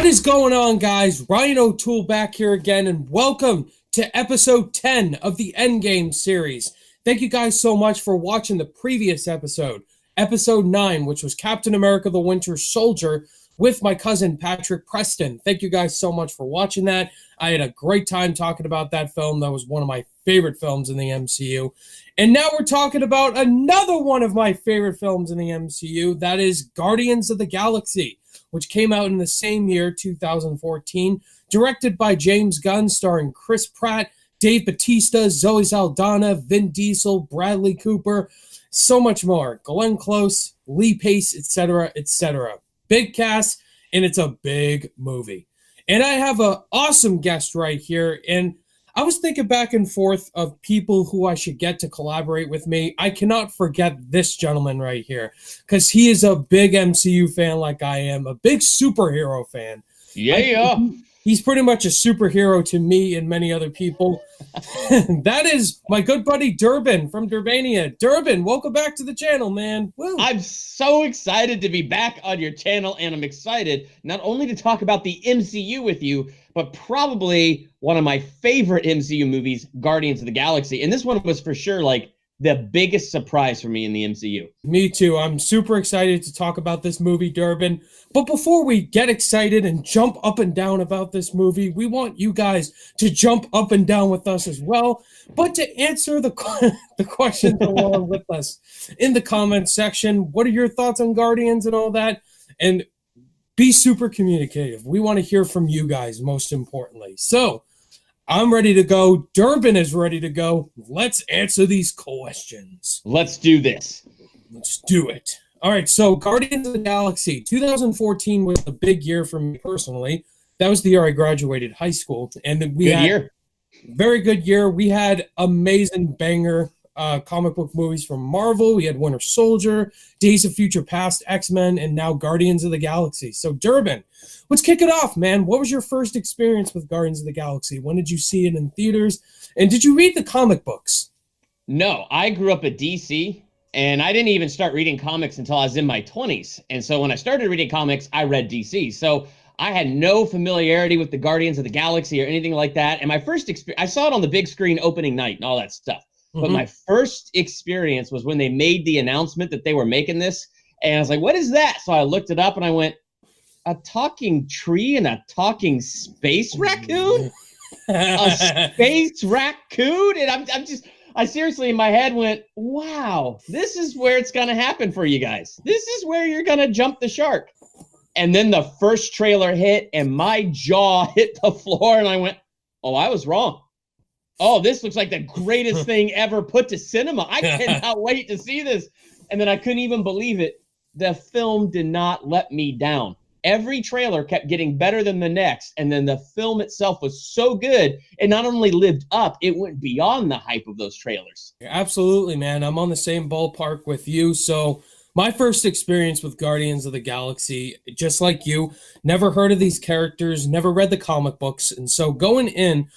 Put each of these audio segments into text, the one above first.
is going on, guys? Ryan O'Toole back here again, and welcome to episode 10 of the Endgame series. Thank you guys so much for watching the previous episode, episode 9, which was Captain America the Winter Soldier, with my cousin Patrick Preston. Thank you guys so much for watching that. I had a great time talking about that film. That was one of my favorite films in the MCU. And now we're talking about another one of my favorite films in the MCU. That is Guardians of the Galaxy, which came out in the same year, 2014, directed by James Gunn, starring Chris Pratt, Dave Bautista, Zoe Saldana, Vin Diesel, Bradley Cooper, so much more. Glenn Close, Lee Pace, etc., etc. Big cast, and it's a big movie. And I have an awesome guest right here, and I was thinking back and forth of people who I should get to collaborate with me. I cannot forget this gentleman right here, because he is a big MCU fan like I am, a big superhero fan. Yeah. He's pretty much a superhero to me and many other people. That is my good buddy Durbin from Durbania. Durbin, welcome back to the channel, man. Woo. I'm so excited to be back on your channel, and I'm excited not only to talk about the MCU with you, but probably one of my favorite MCU movies, Guardians of the Galaxy. And this one was for sure like the biggest surprise for me in the MCU. Me too. I'm super excited to talk about this movie, Durbin. But before we get excited and jump up and down about this movie, we want you guys to jump up and down with us as well, but to answer the questions along with us in the comments section. What are your thoughts on Guardians and all that? And be super communicative. We want to hear from you guys, most importantly. So, I'm ready to go. Durbin is ready to go. Let's answer these questions. Let's do this. Let's do it. All right, so Guardians of the Galaxy. 2014 was a big year for me personally. That was the year I graduated high school. And we had year. Very good year. We had amazing banger comic book movies from Marvel. We had Winter Soldier, Days of Future Past, X-Men, and now Guardians of the Galaxy. So, Durbin, let's kick it off, man. What was your first experience with Guardians of the Galaxy? When did you see it in theaters? And did you read the comic books? No, I grew up at DC, and I didn't even start reading comics until I was in my 20s. And so when I started reading comics, I read DC. So I had no familiarity with the Guardians of the Galaxy or anything like that. And my first experience, I saw it on the big screen opening night and all that stuff. But my first experience was when they made the announcement that they were making this. And I was like, what is that? So I looked it up and I went, a talking tree and a talking space raccoon? A space raccoon? And I seriously in my head went, wow, this is where it's going to happen for you guys. This is where you're going to jump the shark. And then the first trailer hit and my jaw hit the floor and I went, oh, I was wrong. Oh, this looks like the greatest thing ever put to cinema. I cannot wait to see this. And then I couldn't even believe it. The film did not let me down. Every trailer kept getting better than the next. And then the film itself was so good. It not only lived up, it went beyond the hype of those trailers. Absolutely, man. I'm on the same ballpark with you. So my first experience with Guardians of the Galaxy, just like you, never heard of these characters, never read the comic books. And so going in,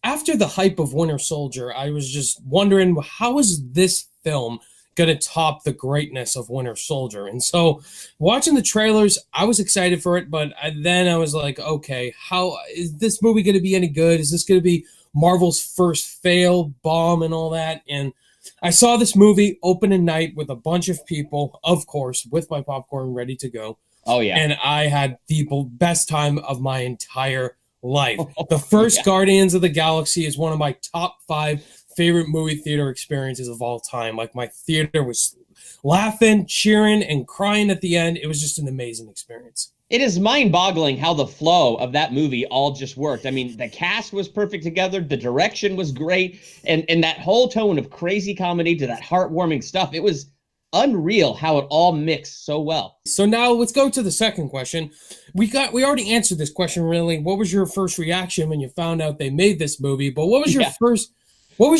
after the hype of Winter Soldier, I was just wondering, how is this film going to top the greatness of Winter Soldier? And so watching the trailers, I was excited for it, but then I was like, okay, how is this movie going to be any good? Is this going to be Marvel's first fail, bomb, and all that? And I saw this movie opening night with a bunch of people, of course, with my popcorn ready to go. Oh, yeah. And I had the best time of my entire life. The first Guardians of the Galaxy is one of my top 5 favorite movie theater experiences of all time. Like, my theater was laughing, cheering, and crying at the end. It was just an amazing experience. It is mind-boggling how the flow of that movie all just worked. I mean, the cast was perfect together, the direction was great, and that whole tone of crazy comedy to that heartwarming stuff, it was unreal how it all mixed so well. So now let's go to the second question. We already answered this question, really. What was your first reaction when you found out they made this movie? But what was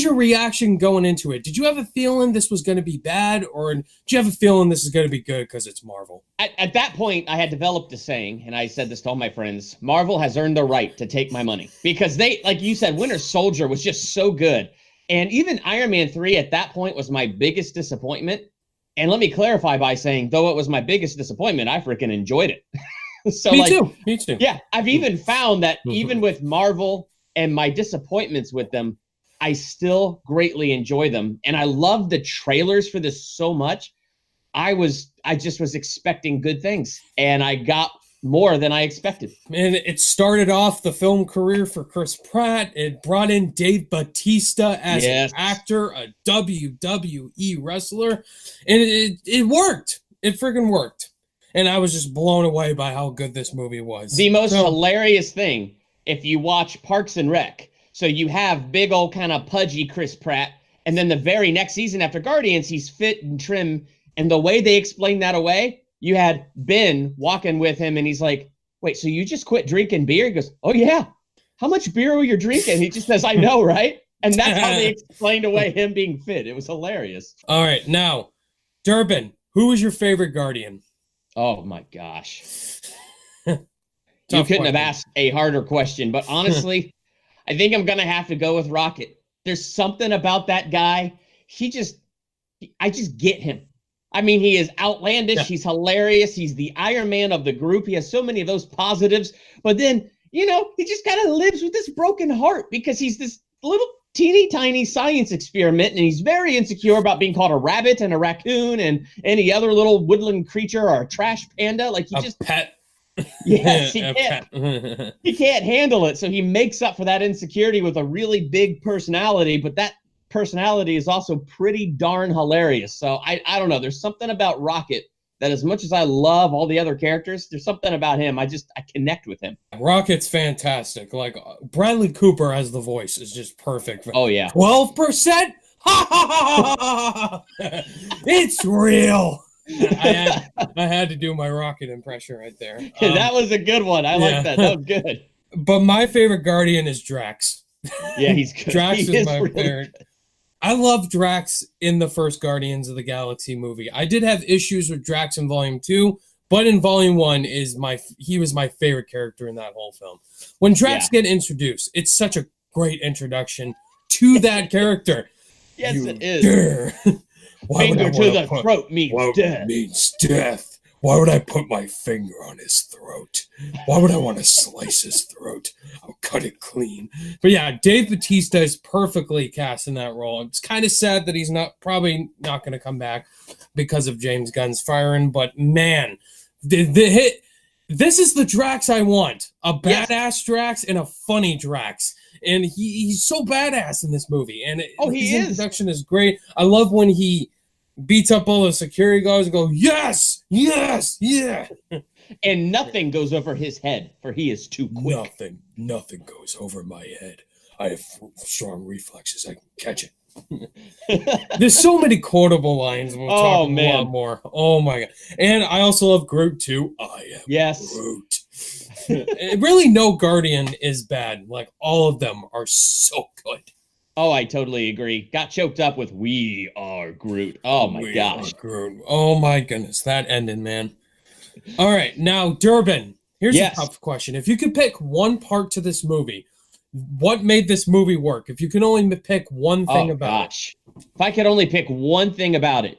your reaction going into it? Did you have a feeling this was going to be bad, or did you have a feeling this is going to be good because it's Marvel? At that point, I had developed a saying, and I said this to all my friends, Marvel has earned the right to take my money. Because they, like you said, Winter Soldier was just so good. And even Iron Man 3 at that point was my biggest disappointment. And let me clarify by saying, though it was my biggest disappointment, I freaking enjoyed it. So Me too. Me too. yeah, I've even found that Mhm. even with Marvel and my disappointments with them, I still greatly enjoy them. And I love the trailers for this so much. I just was expecting good things, and I got more than I expected. And it started off the film career for Chris Pratt. It brought in Dave Bautista as an Yes. actor, a WWE wrestler, and it worked. It freaking worked. And I was just blown away by how good this movie was. The most So, hilarious thing, if you watch Parks and Rec, so you have big old kind of pudgy Chris Pratt, and then the very next season after Guardians, he's fit and trim. And the way they explained that away, you had Ben walking with him, and he's like, "Wait, so you just quit drinking beer?" He goes, "Oh yeah. How much beer were you drinking?" He just says, "I know, right?" And that's how they explained away him being fit. It was hilarious. all right, now, Durbin, who was your favorite Guardian? Oh my gosh. You Tough couldn't have question. asked a harder question, but honestly, I think I'm gonna have to go with Rocket. There's something about that guy. I just get him. I mean, he is outlandish. Yeah. He's hilarious. He's the Iron Man of the group. He has so many of those positives, but then, he just kind of lives with this broken heart because he's this little teeny tiny science experiment, and he's very insecure about being called a rabbit and a raccoon and any other little woodland creature or a trash panda. Like he just pet. Yes, A pet. he can't handle it. So he makes up for that insecurity with a really big personality, but that personality is also pretty darn hilarious. So I don't know. There's something about Rocket that, as much as I love all the other characters, there's something about him. I connect with him. Rocket's fantastic. Like Bradley Cooper as the voice is just perfect. Oh yeah. 12%? Ha ha ha ha! It's real. I had to do my Rocket impression right there. That was a good one. I like that. That was good. But my favorite Guardian is Drax. Yeah, he's good. Drax is my really favorite. good. I love Drax in the first Guardians of the Galaxy movie. I did have issues with Drax in Volume 2, but in Volume 1 he was my favorite character in that whole film. When Drax get introduced, it's such a great introduction to that character. Yes, You it is. dare. Finger to the throat means death. Means death. Why would I put my finger on his throat? Why would I want to slice his throat? I'll cut it clean. But yeah, Dave Bautista is perfectly cast in that role. It's kind of sad that he's probably not going to come back because of James Gunn's firing. But man, this is the Drax I want. A badass Drax and a funny Drax. And he's so badass in this movie. And his introduction is great. I love when he beats up all the security guards and go, yes, yes, yeah. And nothing goes over his head, for he is too quick. Nothing goes over my head. I have strong reflexes. I can catch it. There's so many quotable lines. We'll talk a lot more. Oh my god. And I also love Groot too. I am Groot. Really, no Guardian is bad. Like, all of them are so good. Oh, I totally agree. Got choked up with "We Are Groot." Oh my gosh. Groot. Oh my goodness. That ended, man. All right. Now, Durbin, here's a tough question. If you could pick one part to this movie, what made this movie work? If you can only pick one thing about it. If I could only pick one thing about it,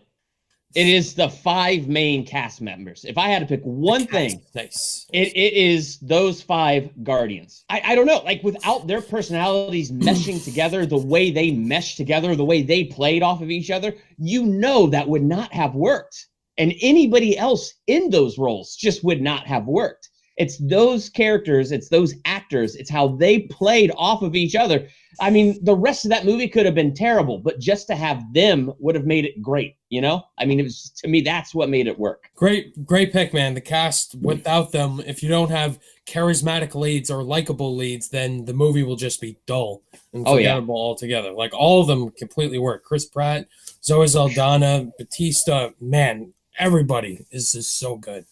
it is the 5 main cast members. If I had to pick one thing, it is those 5 Guardians. I don't know, like, without their personalities meshing together the way they meshed together, the way they played off of each other, that would not have worked. And anybody else in those roles just would not have worked. It's those characters, it's those actors, it's how they played off of each other. I mean, the rest of that movie could have been terrible, but just to have them would have made it great, I mean, it was, to me, that's what made it work. Great pick, man. The cast, without them, if you don't have charismatic leads or likable leads, then the movie will just be dull and forgettable altogether. Like, all of them completely work. Chris Pratt, Zoe Saldana, Batista, man, everybody is just so good.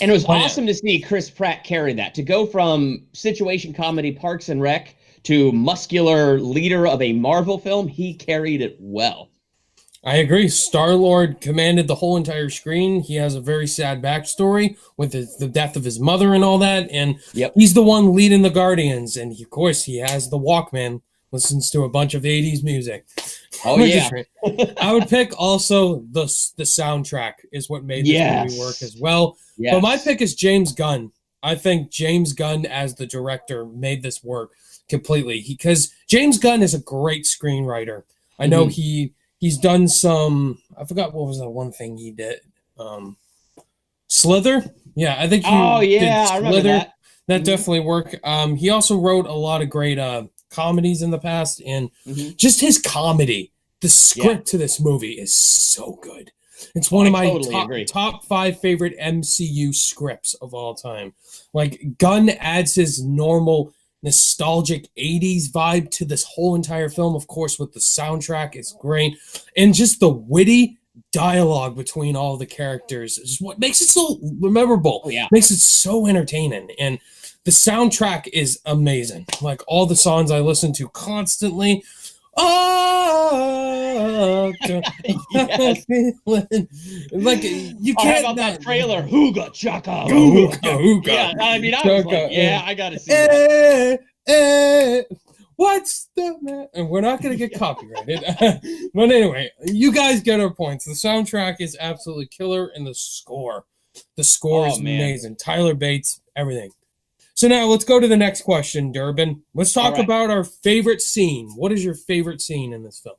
And it was awesome to see Chris Pratt carry that. To go from situation comedy Parks and Rec to muscular leader of a Marvel film, he carried it well. I agree. Star-Lord commanded the whole entire screen. He has a very sad backstory with the death of his mother and all that. And he's the one leading the Guardians. And of course, he has the Walkman, listens to a bunch of 80s music. Oh, yeah. I would pick also the soundtrack is what made this movie work as well. Yes. But my pick is James Gunn. I think James Gunn as the director made this work completely. Because James Gunn is a great screenwriter. I know Hmm. he's done some. I forgot what was that one thing he did. Um, Slither. Yeah, I think Oh he did yeah, I remember Slither. that. That Hmm. definitely worked. He also wrote a lot of great comedies in the past, and Hmm. just his comedy. The Yeah. script to this movie is so good. It's Oh, one I of my totally agree. top five favorite MCU scripts of all time. Like Gunn adds his normal nostalgic 80s vibe to this whole entire film, of course, with the soundtrack. It's great. And just the witty dialogue between all the characters is what makes it so memorable, Oh yeah. makes it so entertaining. And the soundtrack is amazing. Like all the songs I listen to constantly. Oh, Yes. like you Or how can't about not. that trailer? Hooga chaka, Hookah, hooga. hookah, Yeah, I mean, I was like, hookah, yeah, I got to see that. eh, eh, what's the matter? And we're not going to get Yeah. copyrighted. But anyway, you guys get our points. The soundtrack is absolutely killer, and the score Oh is man. amazing. Tyler Bates, everything. So now let's go to the next question, Durbin. Let's All talk right. about our favorite scene. What is your favorite scene in this film?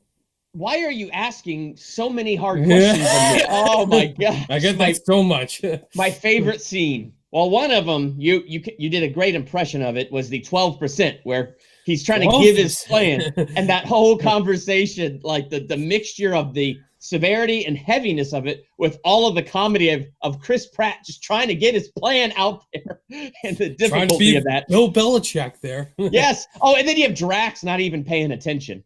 Why are you asking so many hard questions of me? Oh my I gosh, get that so much. my favorite scene. Well, one of them, you did a great impression of it, was the 12%, where he's trying to give his plan, 12%. and that whole conversation, like the mixture of the severity and heaviness of it with all of the comedy of Chris Pratt just trying to get his plan out there and the Trying to difficulty of be that. Bill Belichick there. Yes. Oh, and then you have Drax not even paying attention.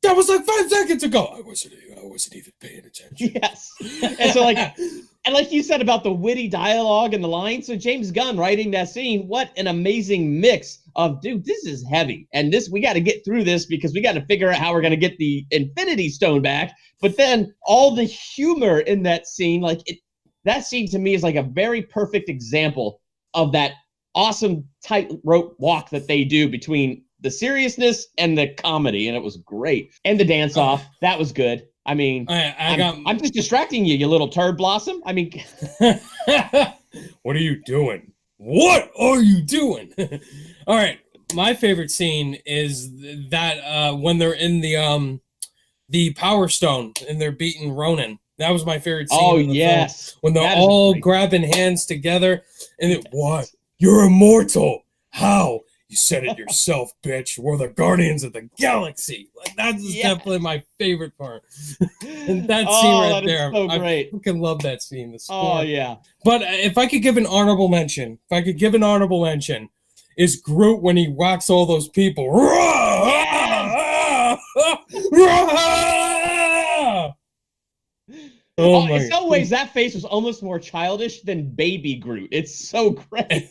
That was like 5 seconds ago. I wasn't even paying attention. Yes. And so like you said about the witty dialogue and the lines, so James Gunn writing that scene, what an amazing mix of, dude, this is heavy. And this, we got to get through this because we got to figure out how we're going to get the Infinity Stone back. But then all the humor in that scene, that scene to me is like a very perfect example of that awesome tightrope walk that they do between the seriousness and the comedy, and it was great. And the dance off, that was good. I mean, I'm just distracting you, you little turd blossom. I mean, what are you doing? What are you doing? All right, my favorite scene is that when they're in the Power Stone and they're beating Ronan. That was my favorite scene oh in the film yes, when they're that is a all great. grabbing hands together and Yes. what? You're immortal. How? You said it yourself, bitch. We're the Guardians of the Galaxy. Like that's Yes. definitely my favorite part. And that scene Oh, right that is there, so I great. freaking love that scene. The Oh score. yeah. But if I could give an honorable mention, is Groot when he whacks all those people. Yes. Oh Oh, in my! some ways, that face was almost more childish than Baby Groot. It's so great.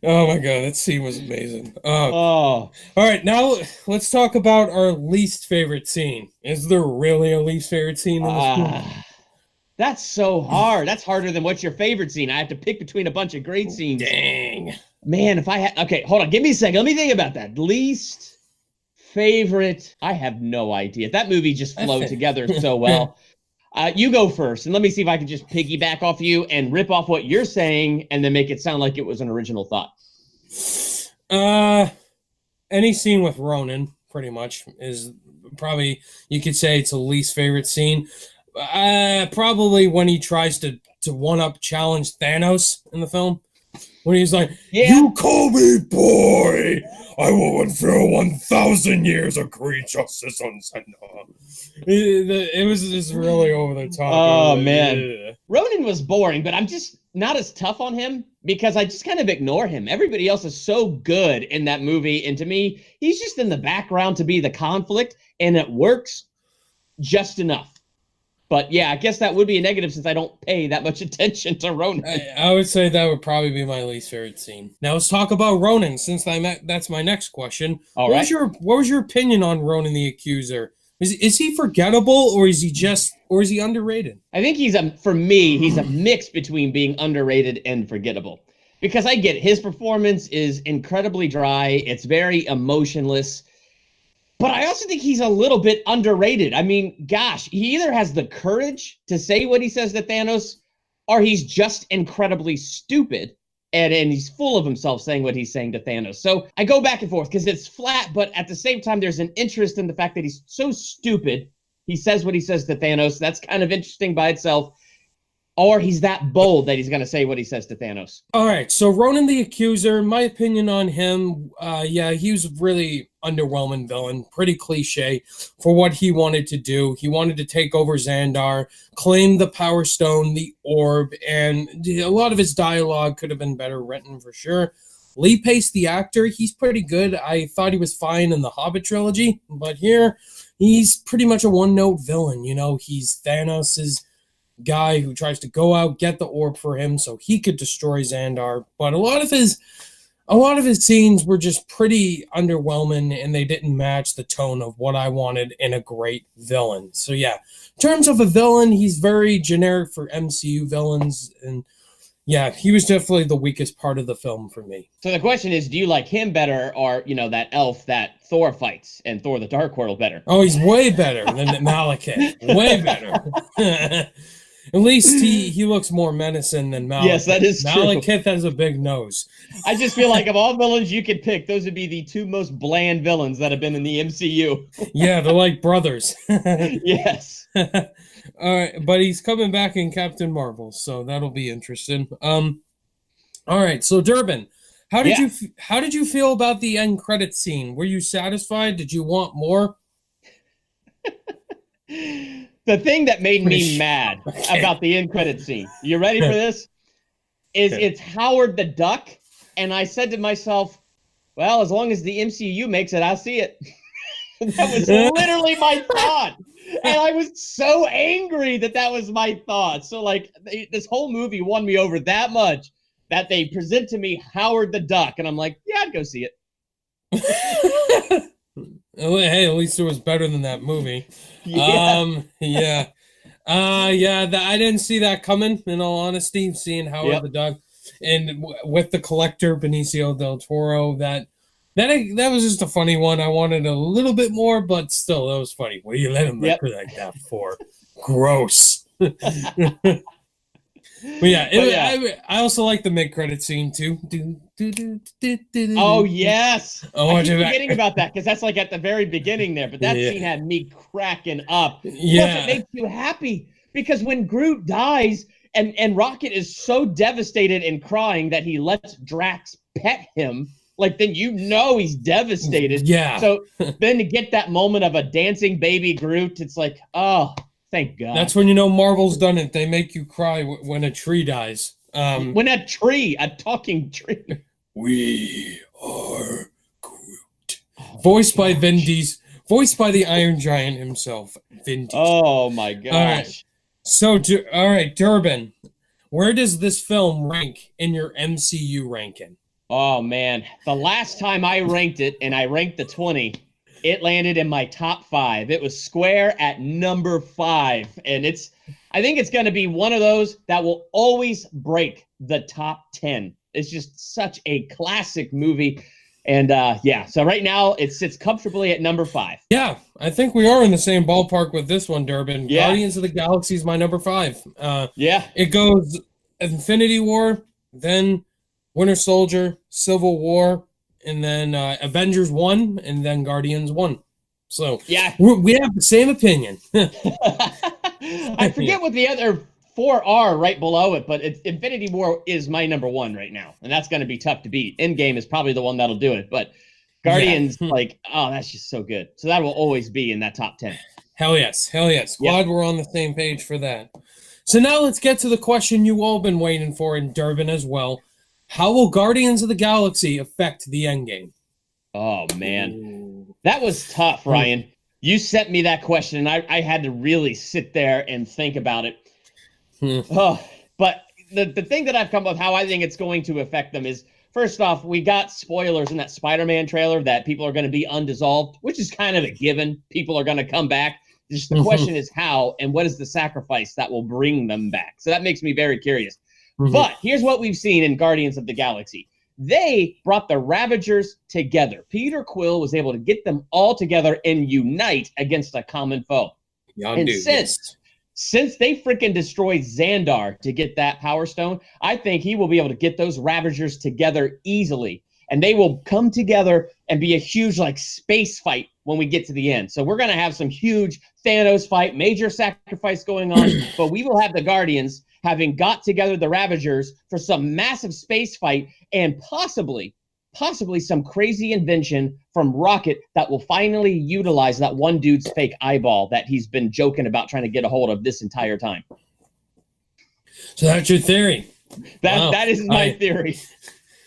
Oh my god, that scene was amazing. Oh, All right, now let's talk about our least favorite scene. Is there really a least favorite scene in this film? uh, that's so hard. That's harder than what's your favorite scene. I have to pick between a bunch of great scenes. Dang. Man, if I had, okay, hold on, give me a second. Let me think about that. Least favorite. I have no idea. That movie just flowed together so well. You go first, and let me see if I can just piggyback off you and rip off what you're saying, and then make it sound like it was an original thought. uh, any scene with Ronan, pretty much, is probably you could say it's a least favorite scene. Probably when he tries to one up challenge Thanos in the film. When he's like, Yeah. "You call me boy, I will unfurl 1,000 years of great justice on Senna." It was just really over the top. Oh man, Ronan was boring, but I'm just not as tough on him because I just kind of ignore him. Everybody else is so good in that movie, and to me, he's just in the background to be the conflict, and it works just enough. But yeah, I guess that would be a negative since I don't pay that much attention to Ronan. I would say that would probably be my least favorite scene. Now let's talk about Ronan, since that's my next question. All what right. was your opinion on Ronan the Accuser? Is he forgettable, or is he underrated? I think for me, he's a mix between being underrated and forgettable. Because I get it, his performance is incredibly dry, it's very emotionless. But I also think he's a little bit underrated. I mean, gosh, he either has the courage to say what he says to Thanos, or he's just incredibly stupid. And he's full of himself saying what he's saying to Thanos. So I go back and forth because it's flat, but at the same time, there's an interest in the fact that he's so stupid. He says what he says to Thanos. That's kind of interesting by itself. Or he's that bold that he's going to say what he says to Thanos. All right, so Ronan the Accuser, my opinion on him, yeah, he was a really underwhelming villain, pretty cliche for what he wanted to do. He wanted to take over Xandar, claim the Power Stone, the Orb, and a lot of his dialogue could have been better written for sure. Lee Pace, the actor, he's pretty good. I thought he was fine in the Hobbit trilogy, but here, he's pretty much a one-note villain. You know, he's Thanos's guy who tries to go out, get the orb for him so he could destroy Xandar. But a lot of his scenes were just pretty underwhelming, and they didn't match the tone of what I wanted in a great villain. So yeah, in terms of a villain, he's very generic for MCU villains, and yeah, he was definitely the weakest part of the film for me. So the question is, do you like him better, or that elf that Thor fights and Thor the Dark World better? Oh, he's way better than Malekith. Way better. At least he looks more menacing than Malekith. Yes, that is true. Malekith has a big nose. I just feel like of all villains you could pick, those would be the two most bland villains that have been in the MCU. Yeah, they're like brothers. Yes. All right, but he's coming back in Captain Marvel, so that'll be interesting. All right, so Durbin, how did you feel about the end credit scene? Were you satisfied? Did you want more? The thing that made me mad about the end credit scene, you ready for this? It's Howard the Duck, and I said to myself, well, as long as the MCU makes it, I'll see it. That was literally my thought. And I was so angry that was my thought. So, like, this whole movie won me over that much that they present to me Howard the Duck, and I'm like, yeah, I'd go see it. Hey, at least it was better than that movie. Yeah. I didn't see that coming, in all honesty, seeing Howard the Duck and with the collector Benicio del Toro, that was just a funny one. I wanted a little bit more, but still, that was funny. What do you let him look like that for? Gross. But yeah, I also like the mid-credit scene too. Oh yes, I keep forgetting about that because that's like at the very beginning there. But that scene had me cracking up. Yeah, plus it makes you happy because when Groot dies and Rocket is so devastated and crying that he lets Drax pet him, like then he's devastated. Yeah. So then to get that moment of a dancing baby Groot, it's like, oh. Thank God. That's when you know Marvel's done it. They make you cry when a tree dies. When a talking tree. We are Groot. Voiced by Vin Diesel. Voiced by the Iron Giant himself, Vin Diesel. Oh my gosh. All right. So, all right, Durbin, where does this film rank in your MCU ranking? Oh man, the last time I ranked it, and I ranked the 20, it landed in my top 5. It was square at number 5. And I think it's going to be one of those that will always break the top 10. It's just such a classic movie. And so right now it sits comfortably at number 5. Yeah, I think we are in the same ballpark with this one, Durbin. Yeah. Guardians of the Galaxy is my number 5. It goes Infinity War, then Winter Soldier, Civil War, and then Avengers 1, and then Guardians 1. So yeah, we have the same opinion. I forget what the other 4 are right below it, but Infinity War is my number 1 right now, and that's going to be tough to beat. Endgame is probably the one that'll do it, but Guardians, that's just so good. So that will always be in that top 10. Hell yes. Glad we're on the same page for that. So now let's get to the question you all been waiting for in Durbin as well. How will Guardians of the Galaxy affect the Endgame? Oh, man. That was tough, Ryan. You sent me that question, and I had to really sit there and think about it. But the thing that I've come up with, how I think it's going to affect them is, first off, we got spoilers in that Spider-Man trailer that people are going to be undissolved, which is kind of a given. People are going to come back. Just the question is how, and what is the sacrifice that will bring them back? So that makes me very curious. But here's what we've seen in Guardians of the Galaxy. They brought the Ravagers together. Peter Quill was able to get them all together and unite against a common foe. Since since they freaking destroyed Xandar to get that Power Stone, I think he will be able to get those Ravagers together easily. And they will come together and be a huge like space fight when we get to the end. So we're going to have some huge Thanos fight, major sacrifice going on, but we will have the Guardians having got together the Ravagers for some massive space fight and possibly some crazy invention from Rocket that will finally utilize that one dude's fake eyeball that he's been joking about trying to get a hold of this entire time. So that's your theory. That is my theory.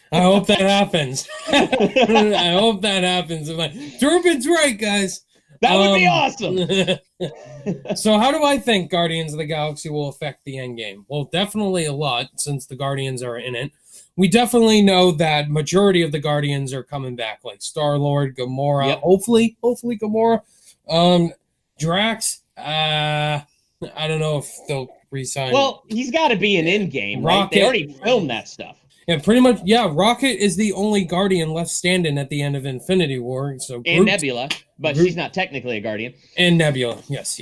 I hope that happens. I hope that happens. Durbin's right, guys. That would be awesome. So how do I think Guardians of the Galaxy will affect the Endgame? Well, definitely a lot, since the Guardians are in it. We definitely know that majority of the Guardians are coming back, like Star-Lord, Gamora, yep. hopefully Gamora. Drax, I don't know if they'll resign. Well, he's got to be an Endgame, right? They already filmed that stuff. Yeah, pretty much. Yeah, Rocket is the only Guardian left standing at the end of Infinity War. So and Nebula, but she's not technically a Guardian. And Nebula, yes.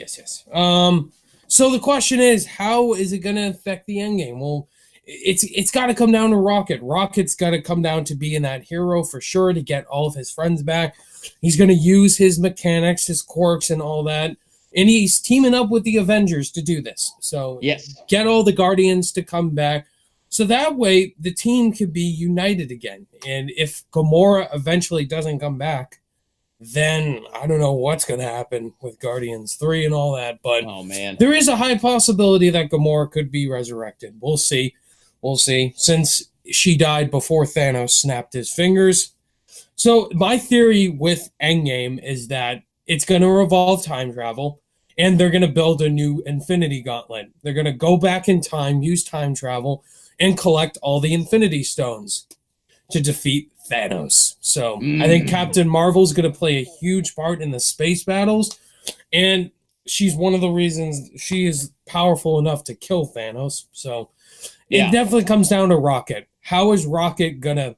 So the question is, how is it going to affect the Endgame? Well, it's got to come down to Rocket. Rocket's got to come down to being that hero for sure to get all of his friends back. He's going to use his mechanics, his quirks, and all that. And he's teaming up with the Avengers to do this. So yes, get all the Guardians to come back. So that way, the team could be united again. And if Gamora eventually doesn't come back, then I don't know what's going to happen with Guardians 3 and all that. But oh, man. There is a high possibility that Gamora could be resurrected. We'll see. Since she died before Thanos snapped his fingers. So my theory with Endgame is that it's going to revolve time travel. And they're going to build a new Infinity Gauntlet. They're going to go back in time, use time travel, and collect all the Infinity Stones to defeat Thanos. So I think Captain Marvel's going to play a huge part in the space battles. And she's one of the reasons she is powerful enough to kill Thanos. So it definitely comes down to Rocket. How is Rocket going to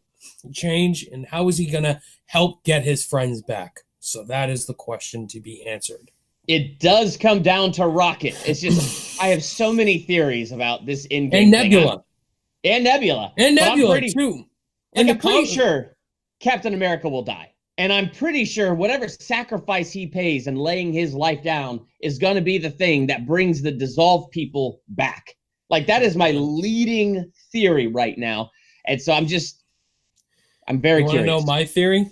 change, and how is he going to help get his friends back? So that is the question to be answered. It does come down to Rocket. It's just, I have so many theories about this Endgame and Nebula. And Nebula. Too. And I'm pretty sure Captain America will die. And I'm pretty sure whatever sacrifice he pays and laying his life down is going to be the thing that brings the dissolved people back. Like, that is my leading theory right now. And so I'm very curious. You want to know my theory?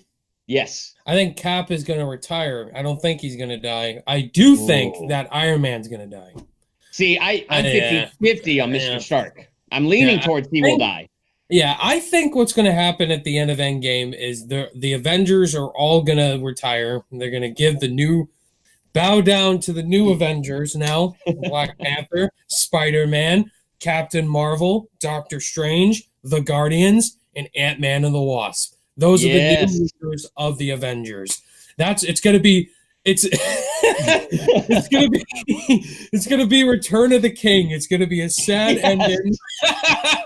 Yes. I think Cap is going to retire. I don't think he's going to die. I do think that Iron Man's going to die. See, I'm 50-50 on Mr. Stark. I'm leaning towards he will die. Yeah, I think what's going to happen at the end of Endgame is the Avengers are all going to retire. They're going to give bow down to the new Avengers now. Black Panther, Spider-Man, Captain Marvel, Doctor Strange, the Guardians, and Ant-Man and the Wasp. Those are the new leaders of the Avengers. It's going to be it's going to be Return of the King. It's going to be a sad ending.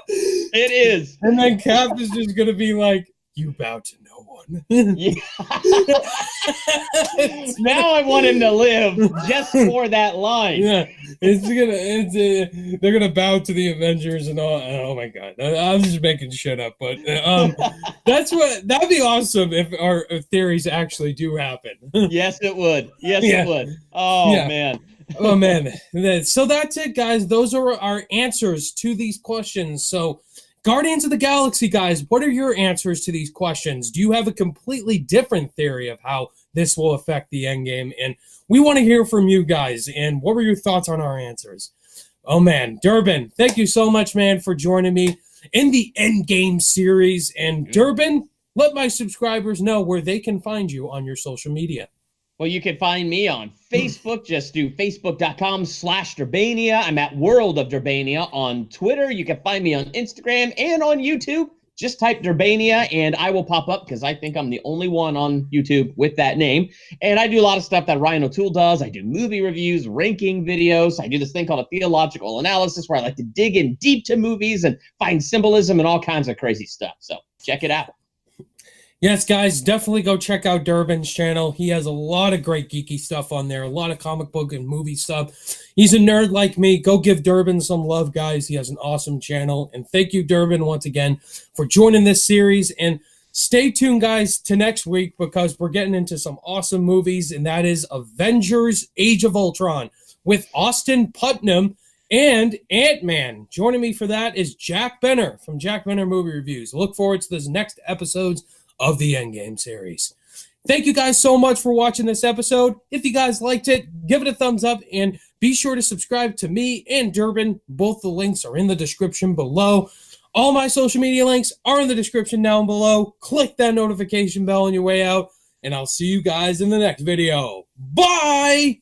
It is. And then Cap is just going to be like, "You bow to no one." Now I want him to live just for that line. Yeah, they're gonna bow to the Avengers and all. Oh my god, I'm just making shit up, but that'd be awesome if our theories actually do happen. Yes, it would. It would. Oh man. Oh man. So that's it, guys. Those are our answers to these questions. So, Guardians of the Galaxy, guys, what are your answers to these questions? Do you have a completely different theory of how this will affect the Endgame? And we want to hear from you guys. And what were your thoughts on our answers? Oh, man. Durbin, thank you so much, man, for joining me in the Endgame series. And Durbin, let my subscribers know where they can find you on your social media. Well, you can find me on Facebook. Just do facebook.com/Durbania. I'm at World of Durbania on Twitter. You can find me on Instagram and on YouTube. Just type Durbania and I will pop up because I think I'm the only one on YouTube with that name. And I do a lot of stuff that Ryan O'Toole does. I do movie reviews, ranking videos. I do this thing called a theological analysis where I like to dig in deep to movies and find symbolism and all kinds of crazy stuff. So check it out. Yes, guys, definitely go check out Durbin's channel. He has a lot of great geeky stuff on there, a lot of comic book and movie stuff. He's a nerd like me. Go give Durbin some love, guys. He has an awesome channel. And thank you, Durbin, once again for joining this series. And stay tuned, guys, to next week because we're getting into some awesome movies, and that is Avengers Age of Ultron with Austin Putnam and Ant-Man. Joining me for that is Jack Benner from Jack Benner Movie Reviews. Look forward to those next episodes of the Endgame series. Thank you guys so much for watching this episode. If you guys liked it, give it a thumbs up and be sure to subscribe to me and Durbin. Both the links are in the description below. All my social media links are in the description down below. Click that notification bell on your way out, and I'll see you guys in the next video. Bye!